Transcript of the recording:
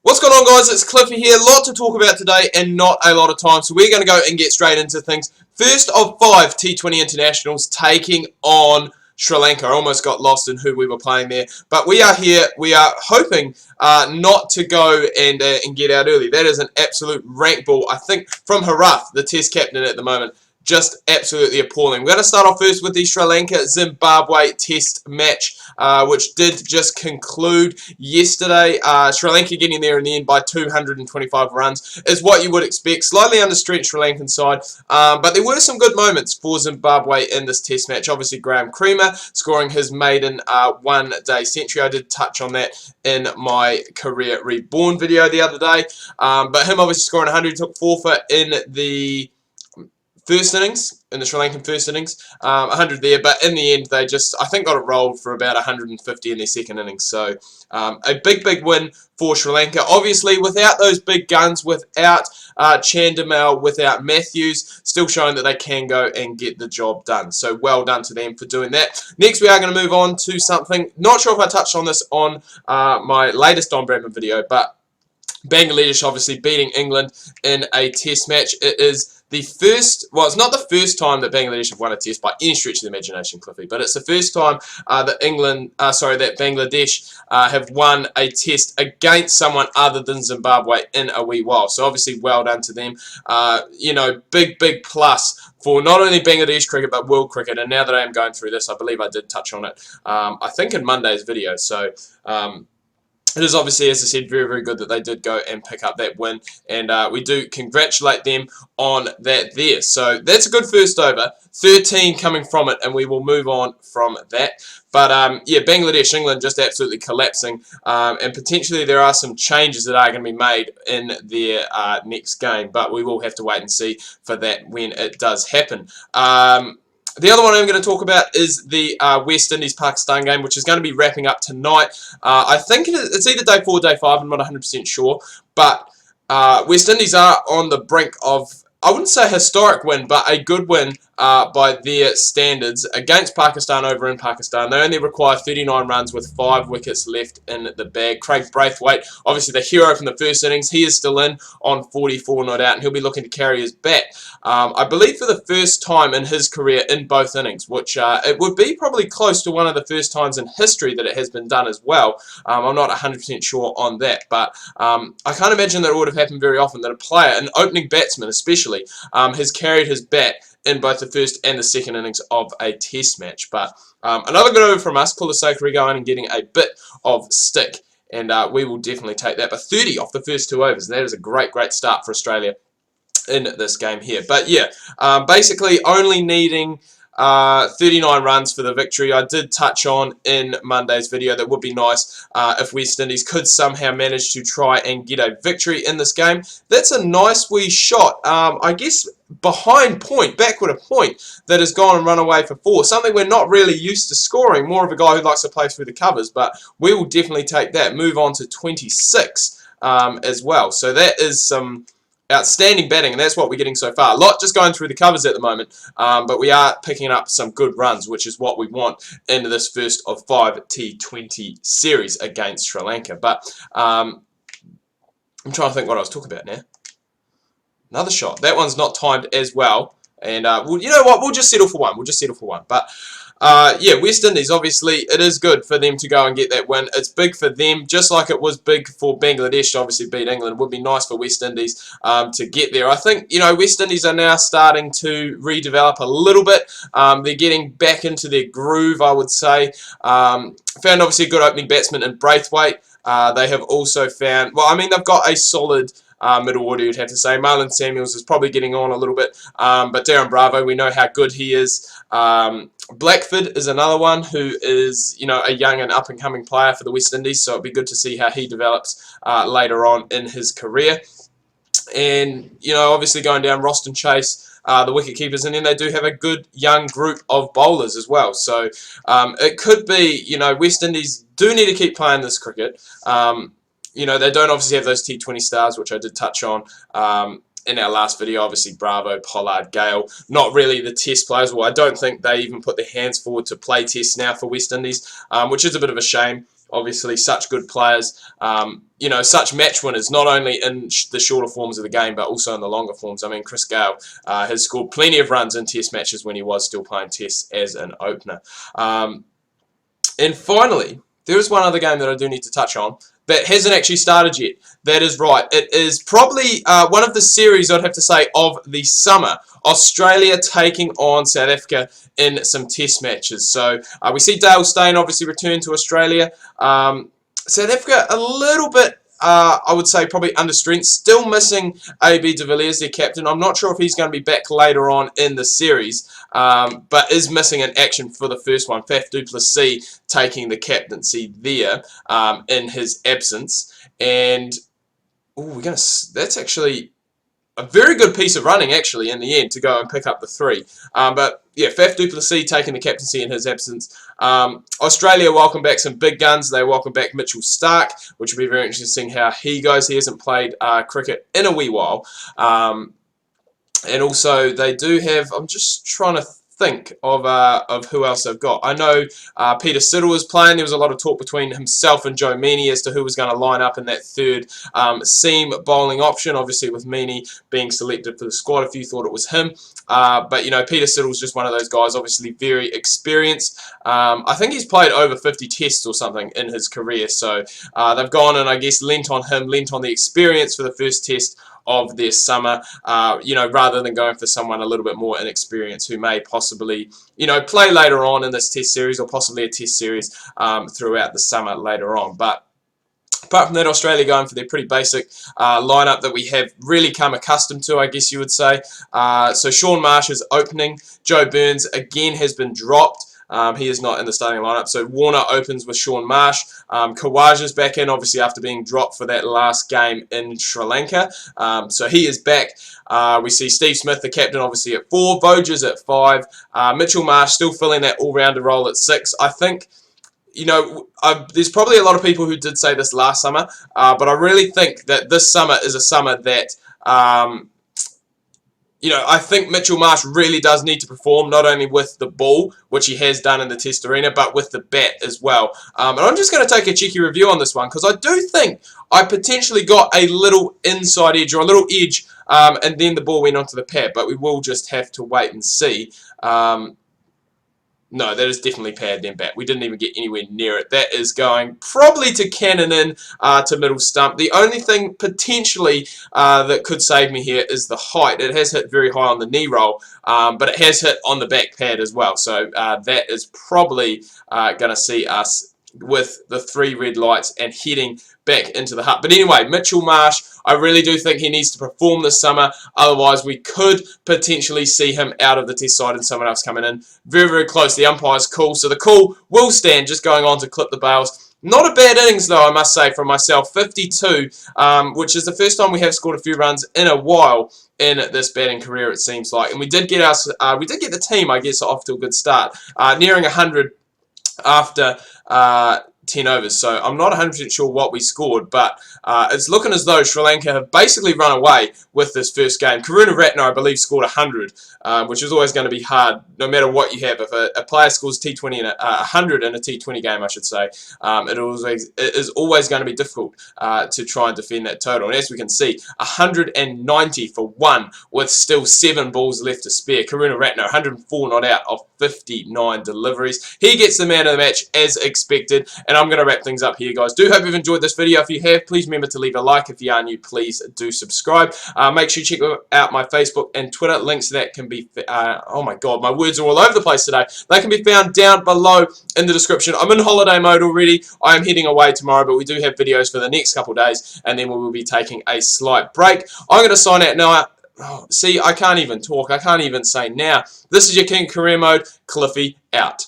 What's going on, guys? It's Cliffy here. A lot to talk about today and not a lot of time, so we're going to go and get straight into things. First of 5 T20 Internationals taking on Sri Lanka. I almost got lost in who we were playing there, but we are here. We are hoping not to go and get out early. That is an absolute rank ball, I think, from Harath, the Test captain at the moment. Just absolutely appalling. We're going to start off first with the Sri Lanka-Zimbabwe Test match, which did just conclude yesterday. Sri Lanka getting there in the end by 225 runs is what you would expect. Slightly understretched Sri Lankan side, but there were some good moments for Zimbabwe in this Test match. Obviously, Graham Creamer scoring his maiden one-day century. I did touch on that in my Career Reborn video the other day, but him obviously scoring 100, he took 4 for in the first innings, in the Sri Lankan first innings, 100 there, but in the end they just, I think, got it rolled for about 150 in their second innings. So a big win for Sri Lanka. Obviously, without those big guns, without Chandimal, without Matthews, still showing that they can go and get the job done. So well done to them for doing that. Next, we are going to move on to something, not sure if I touched on this on my latest Don Bradman video, but Bangladesh obviously beating England in a Test match. It is the first, well, it's not the first time that Bangladesh have won a Test by any stretch of the imagination, Cliffy, but it's the first time that that Bangladesh have won a Test against someone other than Zimbabwe in a wee while. So obviously, well done to them. You know, big plus for not only Bangladesh cricket but world cricket. And now that I am going through this, I believe I did touch on it. I think in Monday's video. So. It is obviously, as I said, very good that they did go and pick up that win, and we do congratulate them on that there. So that's a good first over. 13 coming from it, and we will move on from that. But yeah, Bangladesh, England just absolutely collapsing, and potentially there are some changes that are going to be made in their next game, but we will have to wait and see for that when it does happen. The other one I'm going to talk about is the West Indies-Pakistan game, which is going to be wrapping up tonight. I think it's either day 4 or day 5, I'm not 100% sure. But West Indies are on the brink of, I wouldn't say a historic win, but a good win by their standards against Pakistan over in Pakistan. They only require 39 runs with 5 wickets left in the bag. Craig Braithwaite, obviously the hero from the first innings, he is still in on 44 not out, and he'll be looking to carry his bat. I believe for the first time in his career in both innings, which it would be probably close to one of the first times in history that it has been done as well. I'm not 100% sure on that, but I can't imagine that it would have happened very often that a player, an opening batsman especially, has carried his bat in both the first and the second innings of a Test match. But another good over from us, Kulasakari going and getting a bit of stick, and we will definitely take that. But 30 off the first 2 overs, and that is a great start for Australia in this game here. But yeah, basically only needing 39 runs for the victory. I did touch on in Monday's video that would be nice if West Indies could somehow manage to try and get a victory in this game. That's a nice wee shot. I guess behind point, backward a point, that has gone and run away for 4. Something we're not really used to scoring. More of a guy who likes to play through the covers, but we will definitely take that. Move on to 26 as well. So that is some outstanding batting, and that's what we're getting so far. A lot just going through the covers at the moment, but we are picking up some good runs, which is what we want into this first of 5 T20 series against Sri Lanka. But I'm trying to think what I was talking about now. Another shot. That one's not timed as well, and you know what? We'll just settle for one. We'll just settle for one. But yeah, West Indies, obviously, it is good for them to go and get that win. It's big for them, just like it was big for Bangladesh to obviously beat England. It would be nice for West Indies to get there. I think, you know, West Indies are now starting to redevelop a little bit. They're getting back into their groove, I would say. Found, obviously, a good opening batsman in Braithwaite. They have also found, well, I mean, they've got a solid middle order, you'd have to say. Marlon Samuels is probably getting on a little bit, but Darren Bravo, we know how good he is. Blackford is another one who is, you know, a young and up-and-coming player for the West Indies, so it'll be good to see how he develops later on in his career. And, you know, obviously going down Roston Chase, the wicket keepers, and then they do have a good young group of bowlers as well. So it could be, you know, West Indies do need to keep playing this cricket. You know, they don't obviously have those T20 stars, which I did touch on in our last video. Obviously, Bravo, Pollard, Gale, not really the Test players. Well, I don't think they even put their hands forward to play Tests now for West Indies, which is a bit of a shame. obviously such good players, you know, such match winners, not only in the shorter forms of the game, but also in the longer forms. I mean, Chris Gale has scored plenty of runs in Test matches when he was still playing Tests as an opener. And finally, there is one other game that I do need to touch on that hasn't actually started yet. That is right. It is probably one of the series, I'd have to say, of the summer. Australia taking on South Africa in some Test matches. So we see Dale Steyn obviously return to Australia. South Africa a little bit, I would say, probably under strength. Still missing AB de Villiers, their captain. I'm not sure if he's going to be back later on in the series, but is missing in action for the first one. Faf du Plessis taking the captaincy there in his absence. And that's actually a very good piece of running, actually, in the end, to go and pick up the 3. But, yeah, Faf du Plessis taking the captaincy in his absence. Australia welcome back some big guns. They welcome back Mitchell Starc, which will be very interesting how he goes. He hasn't played cricket in a wee while. And also, they do have, I'm just trying to think of who else they've got. I know Peter Siddle was playing. There was a lot of talk between himself and Joe Meany as to who was going to line up in that third seam bowling option. Obviously, with Meany being selected for the squad, a few thought it was him. But, you know, Peter Siddle's just one of those guys, obviously very experienced. I think he's played over 50 tests or something in his career. So they've gone and, I guess, lent on him, lent on the experience for the first test of their summer, you know, rather than going for someone a little bit more inexperienced who may possibly, you know, play later on in this test series or possibly a test series throughout the summer later on. But apart from that, Australia going for their pretty basic lineup that we have really come accustomed to, I guess you would say. So Shaun Marsh is opening. Joe Burns again has been dropped. He is not in the starting lineup. So Warner opens with Shaun Marsh. Khawaja's back in, obviously, after being dropped for that last game in Sri Lanka. So he is back. We see Steve Smith, the captain, obviously at 4. Voges at 5. Mitchell Marsh still filling that all-rounder role at 6. I think, you know, there's probably a lot of people who did say this last summer, but I really think that this summer is a summer that you know, I think Mitchell Marsh really does need to perform, not only with the ball, which he has done in the Test arena, but with the bat as well. And I'm just going to take a cheeky review on this one, because I do think I potentially got a little inside edge, or a little edge, and then the ball went onto the pad, but we will just have to wait and see. No, that is definitely pad then bat. We didn't even get anywhere near it. That is going probably to cannon in to middle stump. The only thing potentially that could save me here is the height. It has hit very high on the knee roll, but it has hit on the back pad as well. So that is probably going to see us with the 3 red lights and heading back into the hut. But anyway, Mitchell Marsh, I really do think he needs to perform this summer. Otherwise, we could potentially see him out of the test side and someone else coming in. Very, very close. The umpire's call. So the call will stand, just going on to clip the bails. Not a bad innings, though, I must say, from myself. 52, which is the first time we have scored a few runs in a while in this batting career, it seems like. And we did get the team, I guess, off to a good start. Nearing 100 after 10 overs, so I'm not 100% sure what we scored, but it's looking as though Sri Lanka have basically run away with this first game. Karunaratne, I believe, scored 100, which is always going to be hard, no matter what you have. If a player scores T20 in 100 in a T20 game, I should say, it is always going to be difficult to try and defend that total. And as we can see, 190 for 1, with still 7 balls left to spare. Karunaratne, 104 not out of 59 deliveries. He gets the man of the match as expected, and I'm going to wrap things up here, guys. Do hope you've enjoyed this video. If you have, please remember to leave a like. If you are new, please do subscribe. Make sure you check out my Facebook and Twitter. Links to that can be, oh my god, my words are all over the place today. They can be found down below in the description. I'm in holiday mode already. I am heading away tomorrow, but we do have videos for the next couple of days, and then we will be taking a slight break. I'm going to sign out now. Oh, see, I can't even talk. I can't even say now. This is your King Career Mode. Cliffy out.